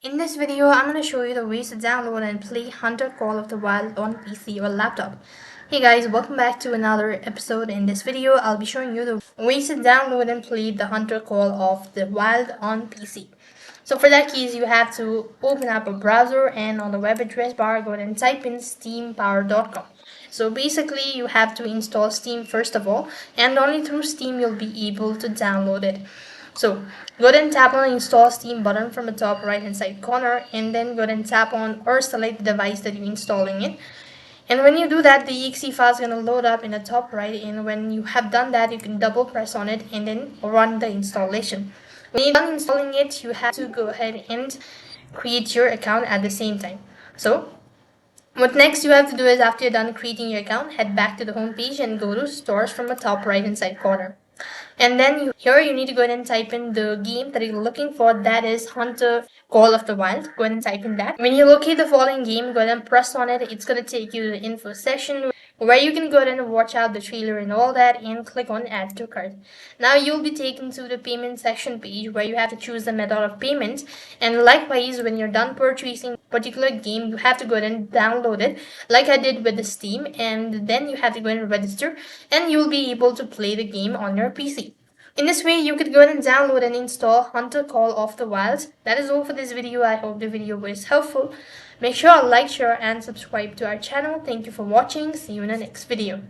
In this video, I'm going to show you the ways to download and play Hunter Call of the Wild on PC or laptop. Hey guys, welcome back to another episode. In this video, I'll be showing you the ways to download and play the Hunter Call of the Wild on PC. So for that case, you have to open up a browser and on the web address bar, go ahead and type in steampower.com. So basically, you have to install Steam first of all, and only through Steam you'll be able to download it. So go ahead and tap on the install Steam button from the top right hand side corner, and then go ahead and tap on or select the device that you're installing it. And when you do that, the exe file is going to load up in the top right, and when you have done that, you can double press on it and then run the installation. When you're done installing it, you have to go ahead and create your account at the same time. So what next you have to do is, after you're done creating your account, head back to the home page and go to stores from the top right hand side corner. And then here you need to go ahead and type in the game that you're looking for, that is Hunter Call of the Wild. Go ahead and type in that. When you locate the following game, go ahead and press on it. It's going to take you to the info section where you can go ahead and watch out the trailer and all that and click on add to cart. Now you'll be taken to the payment section page where you have to choose the method of payment, and likewise when you're done purchasing a particular game, you have to go ahead and download it like I did with the Steam, and then you have to go ahead and register and you'll be able to play the game on your PC. In this way, you could go ahead and download and install Hunter Call of the Wild. That is all for this video. I hope the video was helpful. Make sure to like, share, and subscribe to our channel. Thank you for watching. See you in the next video.